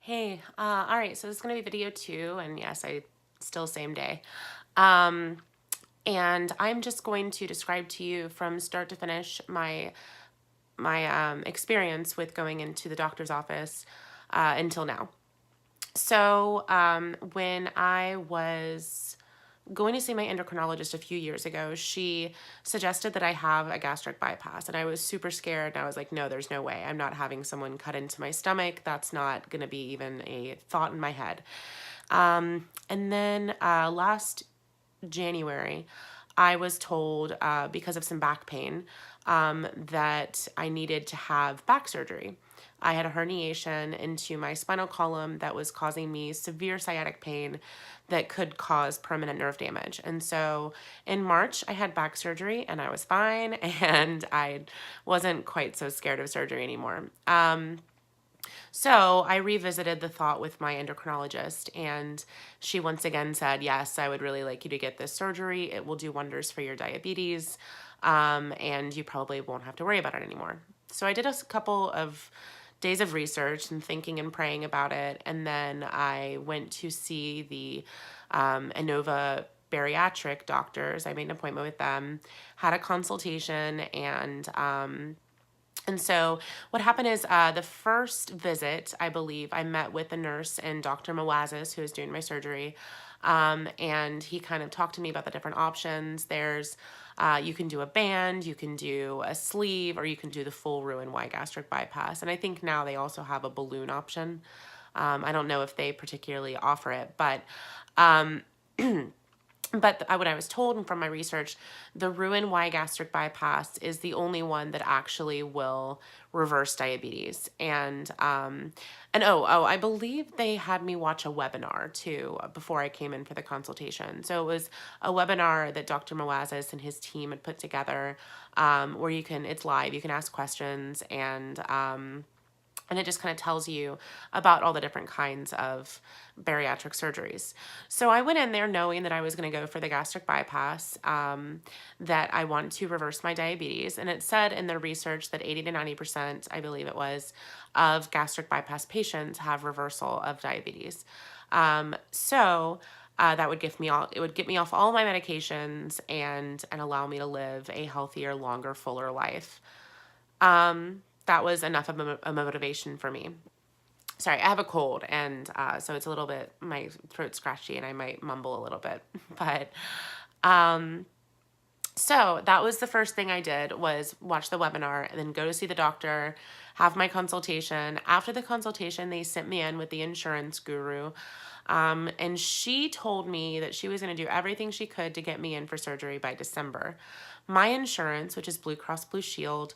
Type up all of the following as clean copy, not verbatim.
Hey, all right, so this is going to be video 2, and yes, I still same day. Um, and I'm just going to describe to you from start to finish my experience with going into the doctor's office until now. So when I was going to see my endocrinologist a few years ago, she suggested that I have a gastric bypass. And I was super scared. And I was like, no, there's no way. I'm not having someone cut into my stomach. That's not going to be even a thought in my head. And then last January, I was told because of some back pain that I needed to have back surgery. I had a herniation into my spinal column that was causing me severe sciatic pain that could cause permanent nerve damage. And so in March, I had back surgery and I was fine and I wasn't quite so scared of surgery anymore. So I revisited the thought with my endocrinologist, and she once again said, yes, I would really like you to get this surgery. It will do wonders for your diabetes, and you probably won't have to worry about it anymore. So I did a couple of days of research and thinking and praying about it, and then I went to see the Inova bariatric doctors. I made an appointment with them, had a consultation, and so what happened is the first visit, I believe, I met with the nurse and Dr. Mawazis, who was doing my surgery. And he kind of talked to me about the different options. You can do a band, you can do a sleeve, or you can do the full Roux-N-Y Gastric Bypass. And I think now they also have a balloon option. I don't know if they particularly offer it, but what I was told and from my research, the Roux-N-Y gastric bypass is the only one that actually will reverse diabetes. I believe they had me watch a webinar too before I came in for the consultation. So it was a webinar that Dr. Mawazis and his team had put together, where it's live, you can ask questions, and it just kind of tells you about all the different kinds of bariatric surgeries. So I went in there knowing that I was going to go for the gastric bypass, that I want to reverse my diabetes. And it said in their research that 80 to 90%, I believe it was, of gastric bypass patients have reversal of diabetes. That would it would get me off all my medications and allow me to live a healthier, longer, fuller life. That was enough of a motivation for me. Sorry, I have a cold, and so it's a little bit, my throat's scratchy, and I might mumble a little bit. But so that was the first thing I did, was watch the webinar and then go to see the doctor, have my consultation. After the consultation, they sent me in with the insurance guru. And she told me that she was going to do everything she could to get me in for surgery by December. My insurance, which is Blue Cross Blue Shield,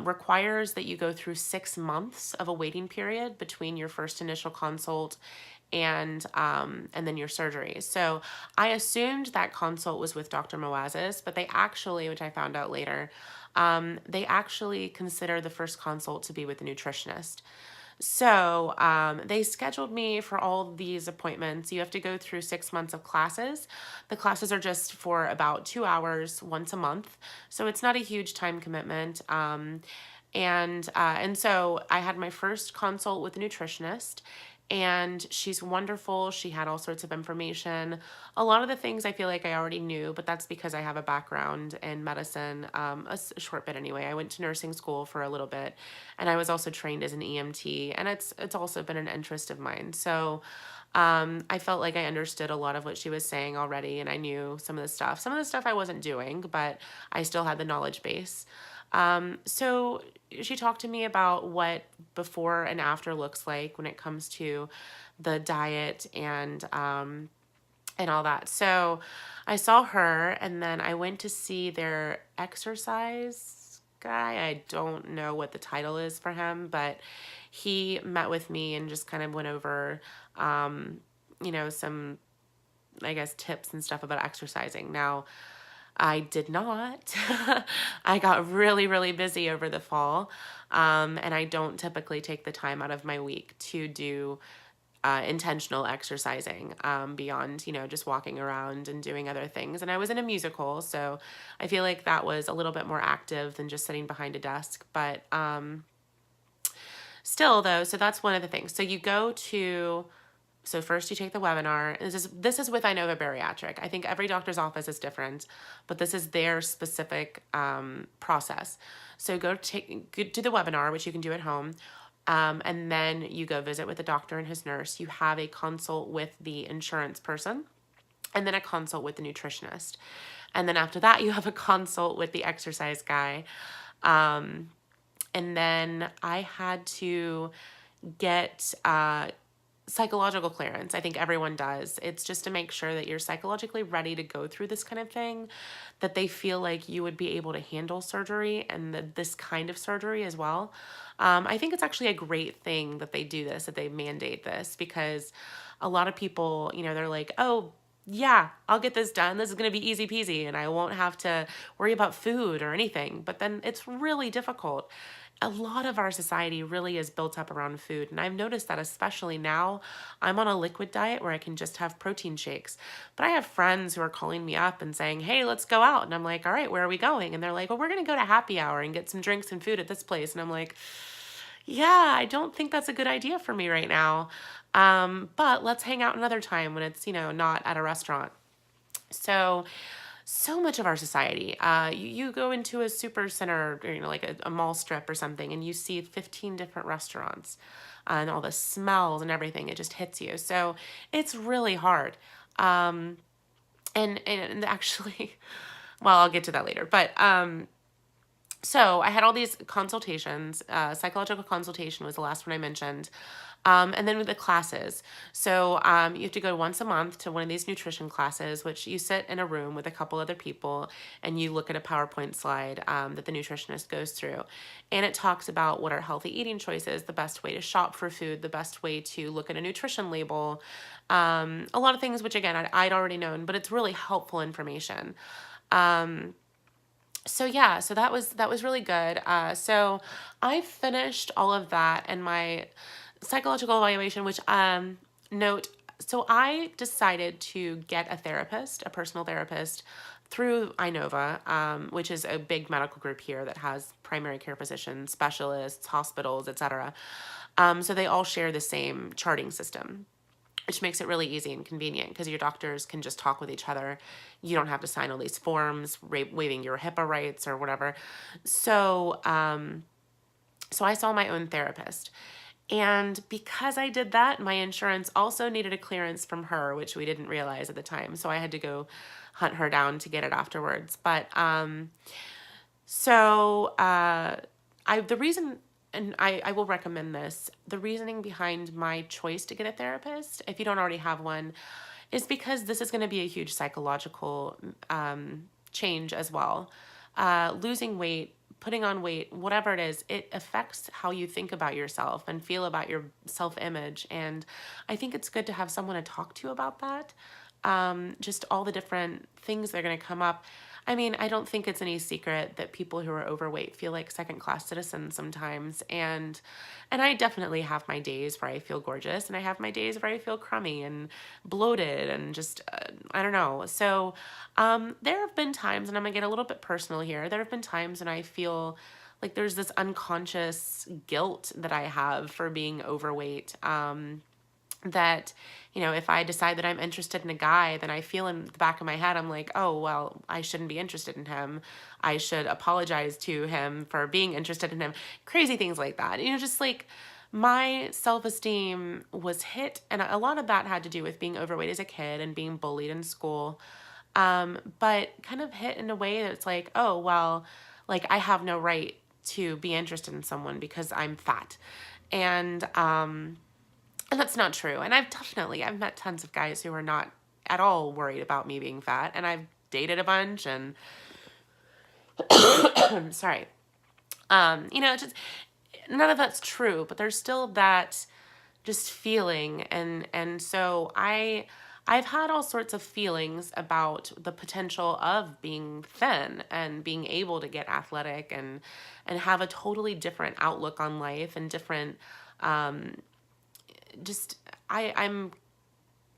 requires that you go through 6 months of a waiting period between your first initial consult and then your surgery. So I assumed that consult was with Dr. Mawazis, but they actually, which I found out later, they actually consider the first consult to be with a nutritionist. So they scheduled me for all these appointments. You have to go through 6 months of classes. The classes are just for about 2 hours once a month, so it's not a huge time commitment. And so I had my first consult with a nutritionist, and she's wonderful. She had all sorts of information. A lot of the things I feel like I already knew, but that's because I have a background in medicine, a short bit anyway. I went to nursing school for a little bit, and I was also trained as an EMT, and it's also been an interest of mine. So I felt like I understood a lot of what she was saying already, and I knew some of the stuff. Some of the stuff I wasn't doing, but I still had the knowledge base. So she talked to me about what before and after looks like when it comes to the diet and all that. So I saw her, and then I went to see their exercise guy. I don't know what the title is for him, but he met with me and just kind of went over, some, I guess, tips and stuff about exercising. Now, I did not. I got really, really busy over the fall, and I don't typically take the time out of my week to do intentional exercising beyond, just walking around and doing other things. And I was in a musical, so I feel like that was a little bit more active than just sitting behind a desk. But Still though, so that's one of the things. So you go to, so first you take the webinar. This is with Inova Bariatric. I think every doctor's office is different, but this is their specific process. So go do the webinar, which you can do at home. And then you go visit with the doctor and his nurse. You have a consult with the insurance person, and then a consult with the nutritionist. And then after that, you have a consult with the exercise guy. And then I had to get psychological clearance. I think everyone does. It's just to make sure that you're psychologically ready to go through this kind of thing, that they feel like you would be able to handle surgery and this kind of surgery as well. I think it's actually a great thing that they do this, that they mandate this, because a lot of people, they're like, oh, yeah, I'll get this done. This is going to be easy peasy and I won't have to worry about food or anything. But then it's really difficult. A lot of our society really is built up around food. And I've noticed that especially now. I'm on a liquid diet where I can just have protein shakes. But I have friends who are calling me up and saying, hey, let's go out. And I'm like, all right, where are we going? And they're like, well, we're going to go to happy hour and get some drinks and food at this place. And I'm like, yeah, I don't think that's a good idea for me right now. But let's hang out another time when it's, not at a restaurant. So much of our society, you go into a super center, or, like a mall strip or something, and you see 15 different restaurants and all the smells and everything. It just hits you. So it's really hard. And actually, well, I'll get to that later. But so I had all these consultations. Psychological consultation was the last one I mentioned. And then with the classes. So you have to go once a month to one of these nutrition classes, which you sit in a room with a couple other people and you look at a PowerPoint slide that the nutritionist goes through. And it talks about what are healthy eating choices, the best way to shop for food, the best way to look at a nutrition label, a lot of things which, again, I'd already known, but it's really helpful information. So yeah, so that was really good. So I finished all of that, and my psychological evaluation, which note, so I decided to get a therapist, a personal therapist, through Inova, which is a big medical group here that has primary care physicians, specialists, hospitals, etc. So they all share the same charting system, which makes it really easy and convenient because your doctors can just talk with each other. You don't have to sign all these forms, waiving your HIPAA rights or whatever. So, so I saw my own therapist. And because I did that, my insurance also needed a clearance from her, which we didn't realize at the time. So I had to go hunt her down to get it afterwards. But the reason, and I will recommend this, the reasoning behind my choice to get a therapist, if you don't already have one, is because this is going to be a huge psychological change as well. Losing weight, putting on weight, whatever it is, it affects how you think about yourself and feel about your self-image. And I think it's good to have someone to talk to about that. Just all the different things that are going to come up. I mean, I don't think it's any secret that people who are overweight feel like second-class citizens sometimes. And I definitely have my days where I feel gorgeous, and I have my days where I feel crummy and bloated and just, I don't know. So there have been times, and I'm going to get a little bit personal here, there have been times when I feel like there's this unconscious guilt that I have for being overweight. That, if I decide that I'm interested in a guy, then I feel in the back of my head, I'm like, oh, well, I shouldn't be interested in him. I should apologize to him for being interested in him. Crazy things like that. Just like my self-esteem was hit. And a lot of that had to do with being overweight as a kid and being bullied in school. But kind of hit in a way that it's like, oh, well, like I have no right to be interested in someone because I'm fat. And that's not true. And I've met tons of guys who are not at all worried about me being fat. And I've dated a bunch and, sorry. Just none of that's true, but there's still that just feeling. And so I've had all sorts of feelings about the potential of being thin and being able to get athletic and have a totally different outlook on life and different, I'm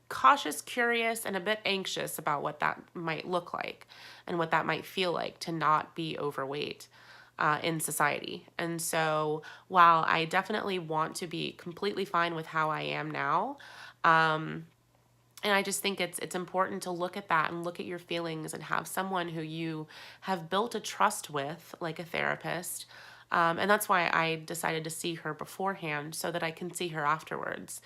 cautious, curious, and a bit anxious about what that might look like and what that might feel like to not be overweight. in society. And so while I definitely want to be completely fine with how I am now, and I just think it's important to look at that and look at your feelings and have someone who you have built a trust with, like a therapist. And that's why I decided to see her beforehand so that I can see her afterwards.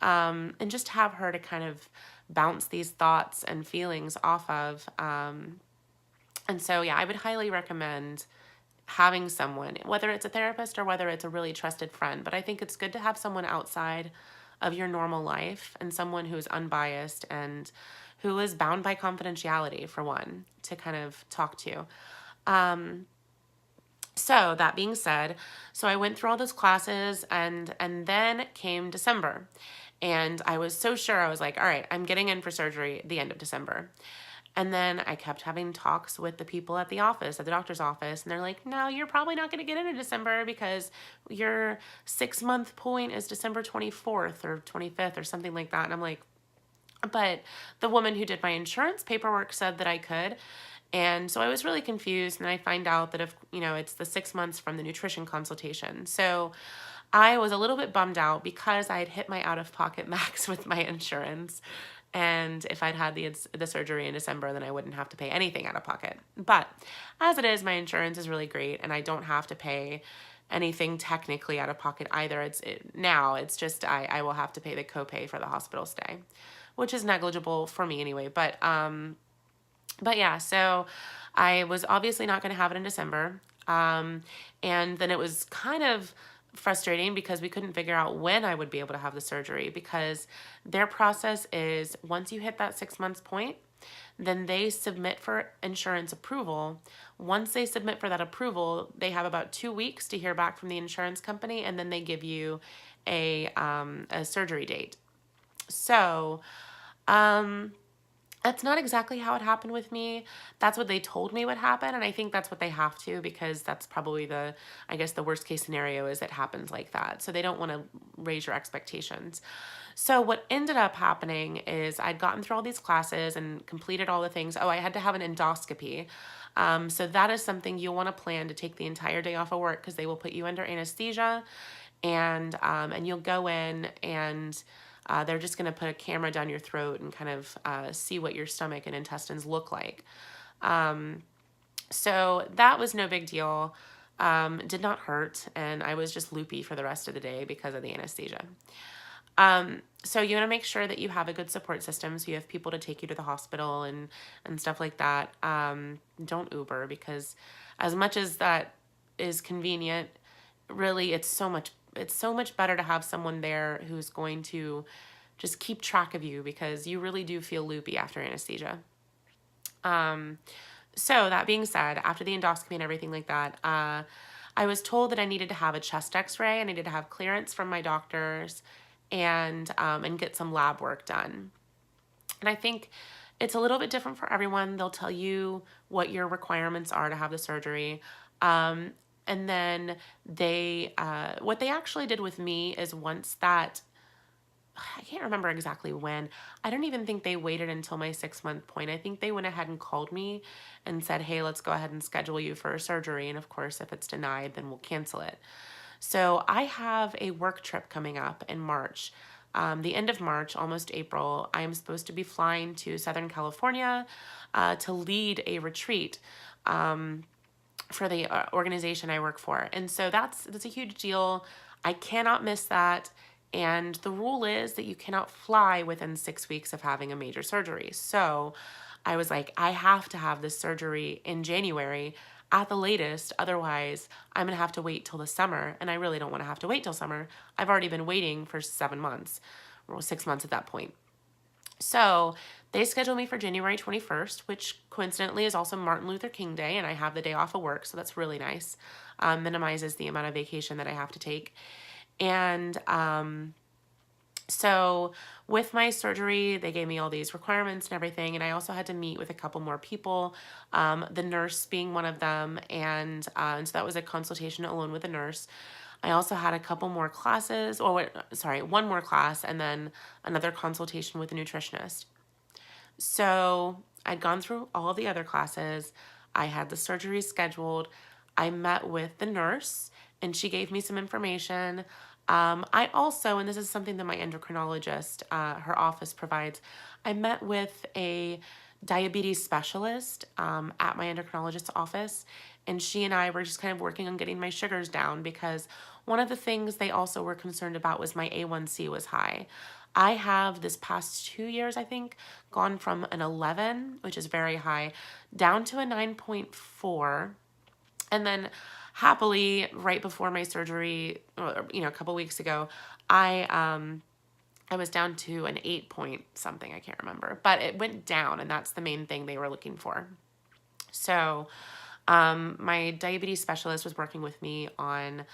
And just have her to kind of bounce these thoughts and feelings off of. And so, yeah, I would highly recommend having someone, whether it's a therapist or whether it's a really trusted friend. But I think it's good to have someone outside of your normal life and someone who's unbiased and who is bound by confidentiality, for one, to kind of talk to. So that being said, so I went through all those classes, and then came December. And I was so sure, I was like, all right, I'm getting in for surgery at the end of December. And then I kept having talks with the people at the office, at the doctor's office, and they're like, no, you're probably not going to get into December because your 6-month point is December 24th or 25th or something like that. And I'm like, but the woman who did my insurance paperwork said that I could. And so I was really confused. And I find out that if, it's the 6 months from the nutrition consultation. So I was a little bit bummed out because I had hit my out-of-pocket max with my insurance. And if I'd had the surgery in December, then I wouldn't have to pay anything out of pocket. But as it is, my insurance is really great, and I don't have to pay anything technically out of pocket either. It's just I will have to pay the copay for the hospital stay, which is negligible for me anyway. But yeah, so I was obviously not going to have it in December. And then it was kind of frustrating because we couldn't figure out when I would be able to have the surgery, because their process is once you hit that 6 months point, then they submit for insurance approval. Once they submit for that approval, they have about 2 weeks to hear back from the insurance company, and then they give you a surgery date. So, that's not exactly how it happened with me. That's what they told me would happen, and I think that's what they have to, because that's probably the worst case scenario is it happens like that. So they don't want to raise your expectations. So what ended up happening is I'd gotten through all these classes and completed all the things. Oh, I had to have an endoscopy. So that is something you'll want to plan to take the entire day off of work, because they will put you under anesthesia, and you'll go in and they're just going to put a camera down your throat and kind of see what your stomach and intestines look like. So that was no big deal. Did not hurt, and I was just loopy for the rest of the day because of the anesthesia. So you want to make sure that you have a good support system, so you have people to take you to the hospital and stuff like that. Don't Uber, because as much as that is convenient, really it's so much better to have someone there who's going to just keep track of you, because you really do feel loopy after anesthesia. So that being said, after the endoscopy and everything like that, I was told that I needed to have a chest x-ray. I needed to have clearance from my doctors and get some lab work done. And I think it's a little bit different for everyone. They'll tell you what your requirements are to have the surgery. And then what they actually did with me is once that, I can't remember exactly when. I don't even think they waited until my 6-month point. I think they went ahead and called me and said, hey, let's go ahead and schedule you for a surgery. And of course, if it's denied, then we'll cancel it. So I have a work trip coming up in March. The end of March, almost April, I am supposed to be flying to Southern California to lead a retreat for the organization I work for. And so that's a huge deal. I cannot miss that. And the rule is that you cannot fly within 6 weeks of having a major surgery. So I was like, I have to have this surgery in January at the latest. Otherwise, I'm going to have to wait till the summer. And I really don't want to have to wait till summer. I've already been waiting for 7 months, or 6 months at that point. So they scheduled me for January 21st, which coincidentally is also Martin Luther King Day, and I have the day off of work, so that's really nice. Minimizes the amount of vacation that I have to take. And so with my surgery, they gave me all these requirements and everything, and I also had to meet with a couple more people, the nurse being one of them, and so that was a consultation alone with a nurse. I also had a couple more classes, one more class, and then another consultation with a nutritionist. So I'd gone through all of the other classes. I had the surgery scheduled. I met with the nurse and she gave me some information. I also, and this is something that my endocrinologist, her office provides, I met with a diabetes specialist at my endocrinologist's office, and she and I were just kind of working on getting my sugars down because one of the things they also were concerned about was my A1C was high. I have this past 2 years, I think, gone from an 11, which is very high, down to a 9.4. And then happily, right before my surgery, or, a couple weeks ago, I was down to an 8 point something, I can't remember, but it went down, and that's the main thing they were looking for. So my diabetes specialist was working with me on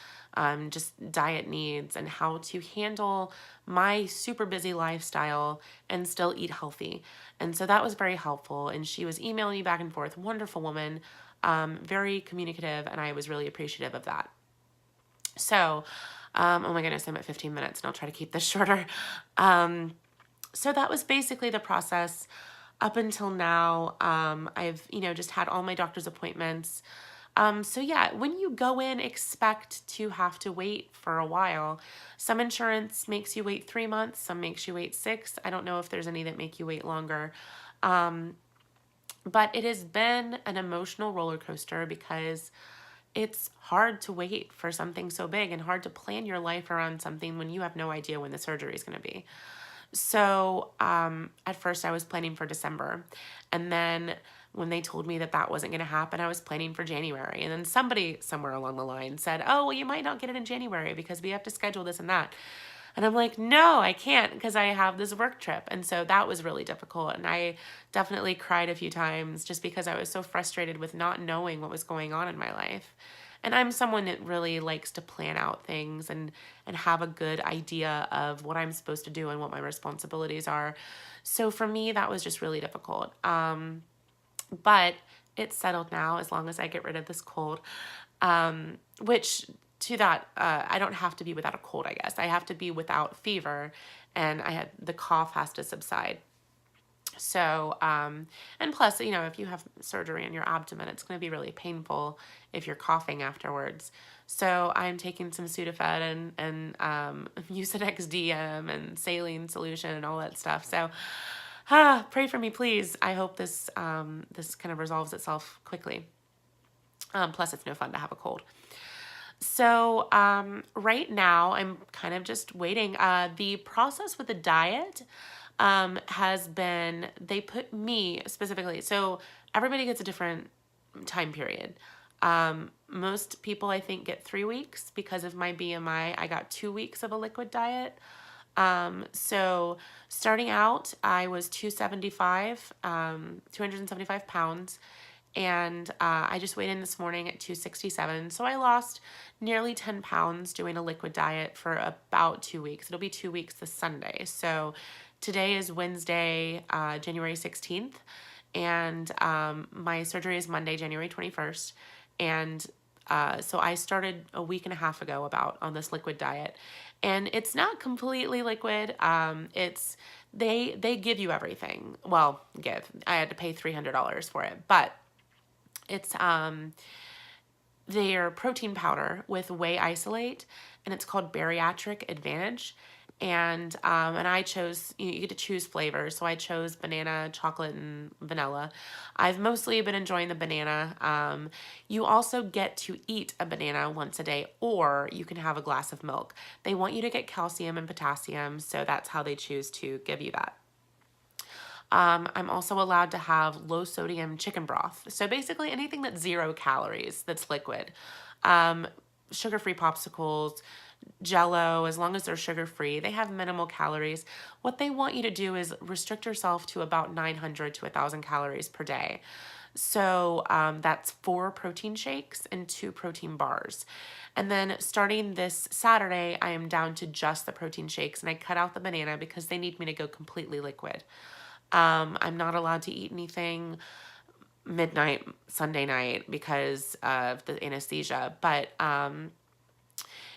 just diet needs and how to handle my super busy lifestyle and still eat healthy. And so that was very helpful. And she was emailing me back and forth. Wonderful woman, very communicative, and I was really appreciative of that. So, oh my goodness, I'm at 15 minutes, and I'll try to keep this shorter. So that was basically the process up until now. I've, just had all my doctor's appointments. So yeah, when you go in, expect to have to wait for a while. Some insurance makes you wait 3 months, some makes you wait 6. I don't know if there's any that make you wait longer. But it has been an emotional roller coaster because it's hard to wait for something so big and hard to plan your life around something when you have no idea when the surgery is going to be. So at first I was planning for December, and then when they told me that that wasn't going to happen, I was planning for January. And then somebody somewhere along the line said, oh, well, you might not get it in January because we have to schedule this and that. And I'm like, no, I can't because I have this work trip. And so that was really difficult. And I definitely cried a few times just because I was so frustrated with not knowing what was going on in my life. And I'm someone that really likes to plan out things and have a good idea of what I'm supposed to do and what my responsibilities are. So for me, that was just really difficult. But it's settled now as long as I get rid of this cold, which to that, I don't have to be without a cold, I guess. I have to be without fever, and the cough has to subside. So, and plus, if you have surgery in your abdomen, it's going to be really painful if you're coughing afterwards. So I'm taking some Sudafed and Mucinex DM and saline solution and all that stuff. So, pray for me, please. I hope this kind of resolves itself quickly. Plus, it's no fun to have a cold. So right now, I'm kind of just waiting. The process with the diet has been, they put me specifically, so everybody gets a different time period. Most people, I think, get 3 weeks because of my BMI. I got 2 weeks of a liquid diet. So starting out, I was 275 pounds. And I just weighed in this morning at 267. So I lost nearly 10 pounds doing a liquid diet for about 2 weeks. It'll be 2 weeks this Sunday. So today is Wednesday, January 16th. And my surgery is Monday, January 21st. And so I started a week and a half ago on this liquid diet. And it's not completely liquid. They give you everything. Well, I had to pay $300 for it. But it's their protein powder with whey isolate, and it's called Bariatric Advantage. And I chose, you get to choose flavors. So I chose banana, chocolate, and vanilla. I've mostly been enjoying the banana. You also get to eat a banana once a day, or you can have a glass of milk. They want you to get calcium and potassium, so that's how they choose to give you that. I'm also allowed to have low sodium chicken broth. So basically anything that's 0 calories, that's liquid. Sugar-free popsicles, Jell-O, as long as they're sugar-free, they have minimal calories. What they want you to do is restrict yourself to about 900 to 1,000 calories per day. So that's 4 protein shakes and 2 protein bars. And then starting this Saturday, I am down to just the protein shakes, and I cut out the banana because they need me to go completely liquid. I'm not allowed to eat anything midnight, Sunday night because of the anesthesia, but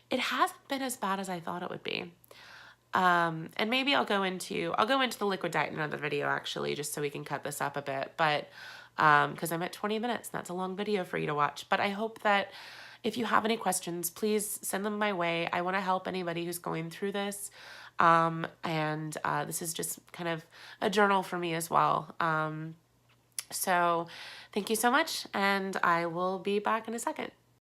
it hasn't been as bad as I thought it would be. And maybe I'll go into the liquid diet in another video actually, just so we can cut this up a bit. But because I'm at 20 minutes. That's a long video for you to watch. But I hope that if you have any questions, please send them my way. I want to help anybody who's going through this. This is just kind of a journal for me as well. So thank you so much, and I will be back in a second.